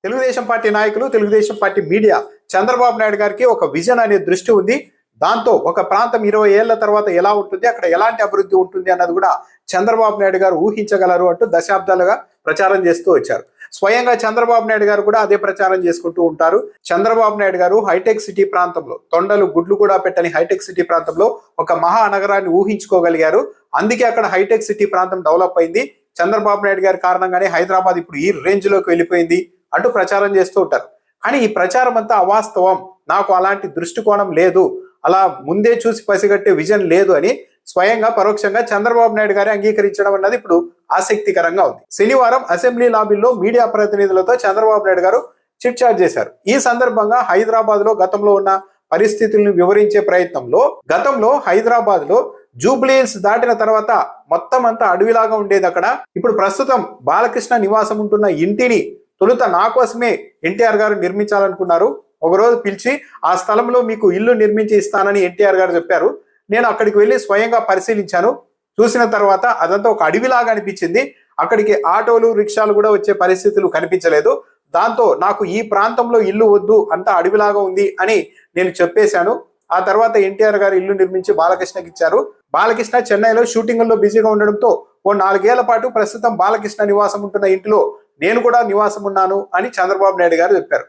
Telugu Desam party నాయకులు, Telugu Desam party media Chandrababu Naidu గారికి ఒక విజన్ అనే దృష్టి ఉంది. దాంతో ఒక ప్రాంతం 20 ఏళ్ల తర్వాత ఎలా ఉంటుంది, అక్కడ ఎలాంటి అభివృద్ధి ఉంటుంది అన్నది కూడా చంద్రబాబు నాయుడు గారు ఊహించగలరు అంటూ దశాబ్దాలుగా ప్రచారం చేస్తూ వచ్చారు. స్వయంగా చంద్రబాబు నాయుడు గారు కూడా అదే ప్రచారం చేసుకుంటూ ఉంటారు. చంద్రబాబు నాయుడు గారు హైటెక్ సిటీ ప్రాంతంలో, తొండలు గుడ్లు కూడా పెట్టని హైటెక్ సిటీ ప్రాంతంలో ఒక మహానగరాన్ని ఊహించుకోగలిగారు. అందుకే అక్కడ హైటెక్ సిటీ ప్రాంతం డెవలప్ అయింది. చంద్రబాబు నాయుడు గారి కారణంగానే హైదరాబాద్ ఇప్పుడు ఈ రేంజ్ లోకి వెళ్ళిపోయింది అంటూ ప్రచారం చేస్తూ ఉంటారు. కానీ ఈ ప్రచారం అంతా అవాస్తవం, నాకు అలాంటి దృష్టికోణం లేదు, అలా ముందే చూసి పసిగట్టే విజన్ లేదు అని స్వయంగా పరోక్షంగా చంద్రబాబు నాయుడు గారి అంగీకరించడం అన్నది ఇప్పుడు ఆసక్తికరంగా ఉంది. శనివారం అసెంబ్లీ లాబీలో మీడియా ప్రతినిధులతో చంద్రబాబు నాయుడు గారు చిట్ చాట్ చేశారు. ఈ సందర్భంగా హైదరాబాద్ లో గతంలో ఉన్న పరిస్థితులను వివరించే ప్రయత్నంలో, గతంలో హైదరాబాద్ లో జూబ్లీ హిల్స్ దాటిన తర్వాత మొత్తం అంతా అడవిలాగా ఉండేది. అక్కడ ఇప్పుడు ప్రస్తుతం బాలకృష్ణ నివాసం ఉంటున్న ఇంటిని తొలుత నా కోసమే ఎన్టీఆర్ గారు నిర్మించాలనుకున్నారు. ఒకరోజు పిలిచి ఆ స్థలంలో మీకు ఇల్లు నిర్మించి ఇస్తానని ఎన్టీఆర్ గారు చెప్పారు. నేను అక్కడికి వెళ్ళి స్వయంగా పరిశీలించాను. చూసిన తర్వాత అదంతా ఒక అడవిలాగా అనిపించింది. అక్కడికి ఆటోలు, రిక్షాలు కూడా వచ్చే పరిస్థితులు కనిపించలేదు. దాంతో నాకు ఈ ప్రాంతంలో ఇల్లు వద్దు, అంతా అడవిలాగా ఉంది అని నేను చెప్పేశాను. ఆ తర్వాత ఎన్టీఆర్ గారు ఇల్లు నిర్మించి బాలకృష్ణకి ఇచ్చారు. బాలకృష్ణ చెన్నైలో షూటింగ్లో బిజీగా ఉండడంతో ఓ 4 ఏళ్ల పాటు ప్రస్తుతం బాలకృష్ణ నివాసం ఉంటున్న ఇంటిలో నేను కూడా నివాసం ఉన్నాను అని చంద్రబాబు నాయుడు గారు చెప్పారు.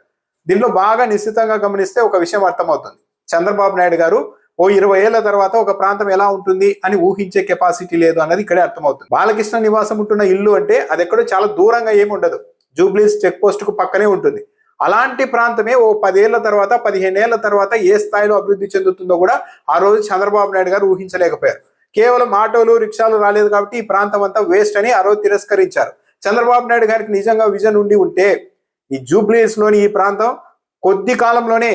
దీనిలో బాగా నిశ్చితంగా గమనిస్తే ఒక విషయం అర్థమవుతుంది. చంద్రబాబు నాయుడు గారు ఓ 20 ఏళ్ల తర్వాత ఒక ప్రాంతం ఎలా ఉంటుంది అని ఊహించే కెపాసిటీ లేదు అన్నది ఇక్కడే అర్థమవుతుంది. బాలకృష్ణ నివాసం ఉంటున్న ఇల్లు అంటే అది ఎక్కడో చాలా దూరంగా ఏమి ఉండదు, జూబ్లీస్ చెక్ పోస్ట్ కు పక్కనే ఉంటుంది. అలాంటి ప్రాంతమే ఓ 10 ఏళ్ల తర్వాత, 15 ఏళ్ల తర్వాత ఏ స్థాయిలో అభివృద్ధి చెందుతుందో కూడా ఆ రోజు చంద్రబాబు నాయుడు గారు ఊహించలేకపోయారు. కేవలం ఆటోలు, రిక్షాలు రాలేదు కాబట్టి ఈ ప్రాంతం అంతా వేస్ట్ అని ఆ రోజు తిరస్కరించారు. చంద్రబాబు నాయుడు గారికి నిజంగా విజన్ ఉండి ఉంటే ఈ జూబ్లీస్ లోని ఈ ప్రాంతం కొద్ది కాలంలోనే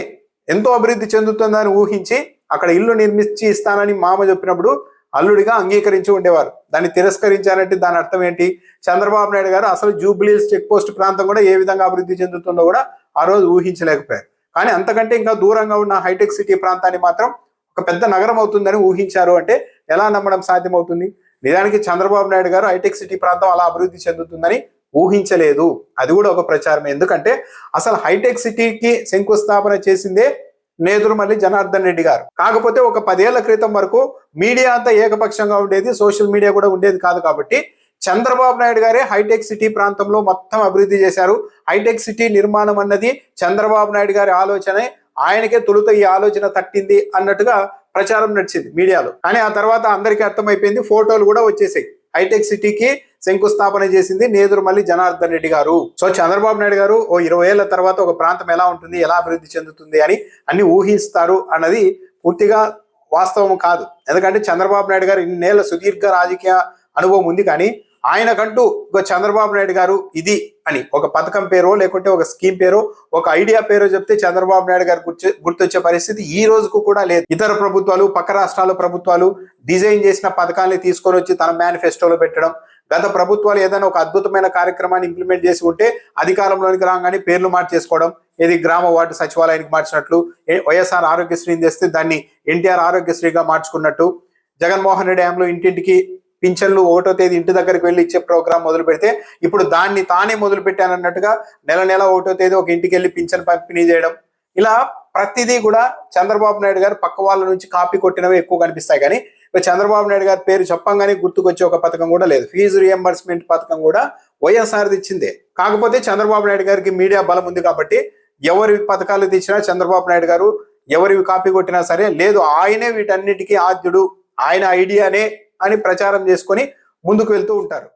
ఎంతో అభివృద్ధి చెందుతుందని ఊహించి అక్కడ ఇల్లు నిర్మించి ఇస్తానని మామ చెప్పినప్పుడు అల్లుడిగా అంగీకరించి ఉండేవారు. దాన్ని తిరస్కరించారంటే దాని అర్థం ఏంటి? చంద్రబాబు నాయుడు గారు అసలు జూబ్లీస్ చెక్ పోస్ట్ ప్రాంతం కూడా ఏ విధంగా అభివృద్ధి చెందుతుందో కూడా ఆ రోజు ఊహించలేకపోయారు. కానీ అంతకంటే ఇంకా దూరంగా ఉన్న హైటెక్ సిటీ ప్రాంతాన్ని మాత్రం ఒక పెద్ద నగరం అవుతుందని ఊహించారు. అంటే ఎలా నమ్మడం సాధ్యమవుతుంది? నిజానికి చంద్రబాబు నాయుడు గారు హైటెక్ సిటీ ప్రాంతం అలా అభివృద్ధి చెందుతుందని ఊహించలేదు. అది కూడా ఒక ప్రచారమే. ఎందుకంటే అసలు హైటెక్ సిటీకి శంకుస్థాపన చేసిందే నేదురుమల్లి జనార్దన్ రెడ్డి గారు. కాకపోతే ఒక 10 ఏళ్ల క్రితం వరకు మీడియా అంతా ఏకపక్షంగా ఉండేది, సోషల్ మీడియా కూడా ఉండేది కాదు. కాబట్టి చంద్రబాబు నాయుడు గారే హైటెక్ సిటీ ప్రాంతంలో మొత్తం అభివృద్ధి చేశారు. హైటెక్ సిటీ నిర్మాణం అన్నది చంద్రబాబు నాయుడు గారి ఆలోచనే, ఆయనకే తొలుత ఈ ఆలోచన తట్టింది అన్నట్టుగా ప్రచారం నడిచింది మీడియాలో. కానీ ఆ తర్వాత అందరికీ అర్థమైపోయింది, ఫోటోలు కూడా వచ్చేసాయి. హైటెక్ సిటీకి శంకుస్థాపన చేసింది నేదురుమల్లి జనార్దన్ రెడ్డి గారు. సో చంద్రబాబు నాయుడు గారు ఓ 20 ఏళ్ల తర్వాత ఒక ప్రాంతం ఎలా ఉంటుంది, ఎలా అభివృద్ధి చెందుతుంది అని అన్ని ఊహిస్తారు అన్నది పూర్తిగా వాస్తవం కాదు. ఎందుకంటే చంద్రబాబు నాయుడు గారు ఇన్నేళ్ల సుదీర్ఘ రాజకీయ అనుభవం ఉంది. కానీ ఆయనకంటూ ఒక చంద్రబాబు నాయుడు గారు ఇది అని ఒక పథకం పేరో, లేకుంటే ఒక స్కీమ్ పేరో, ఒక ఐడియా పేరో చెప్తే చంద్రబాబు నాయుడు గారు గుర్తొచ్చే పరిస్థితి ఈ రోజుకు కూడా లేదు. ఇతర ప్రభుత్వాలు, పక్క రాష్ట్రాల ప్రభుత్వాలు డిజైన్ చేసిన పథకాన్ని తీసుకొని వచ్చి తన మేనిఫెస్టోలో పెట్టడం, గత ప్రభుత్వాలు ఏదైనా ఒక అద్భుతమైన కార్యక్రమాన్ని ఇంప్లిమెంట్ చేసి ఉంటే అధికారంలోనికి రాగానే పేర్లు మార్చేసుకోవడం, ఏది గ్రామ వార్డు సచివాలయానికి మార్చినట్లు, వైఎస్ఆర్ ఆరోగ్యశ్రీని తెస్తే దాన్ని ఎన్టీఆర్ ఆరోగ్యశ్రీగా మార్చుకున్నట్టు, జగన్మోహన్ రెడ్డి హయాంలో ఇంటింటికి పింఛన్లు 1వ తేదీ ఇంటి దగ్గరికి వెళ్ళి ఇచ్చే ప్రోగ్రామ్ మొదలు పెడితే ఇప్పుడు దాన్ని తానే మొదలు పెట్టానన్నట్టుగా నెల 1వ తేదీ ఒక ఇంటికి వెళ్ళి పింఛన్ పంపిణీ చేయడం, ఇలా ప్రతిదీ కూడా చంద్రబాబు నాయుడు గారు పక్క వాళ్ళ నుంచి కాపీ కొట్టినవి ఎక్కువ కనిపిస్తాయి. కానీ చంద్రబాబు నాయుడు గారి పేరు చెప్పంగానే గుర్తుకొచ్చే ఒక పథకం కూడా లేదు. ఫీజు రియంబర్స్మెంట్ పథకం కూడా వైఎస్ఆర్ ఇచ్చిందే. కాకపోతే చంద్రబాబు నాయుడు గారికి మీడియా బలం ఉంది కాబట్టి ఎవరి పథకాలు తెచ్చినా చంద్రబాబు నాయుడు గారు ఎవరివి కాపీ కొట్టినా సరే, లేదు ఆయనే వీటన్నిటికీ ఆద్యుడు, ఆయన ఐడియానే అని ప్రచారం చేసుకొని ముందుకు వెళ్తూ ఉంటారు.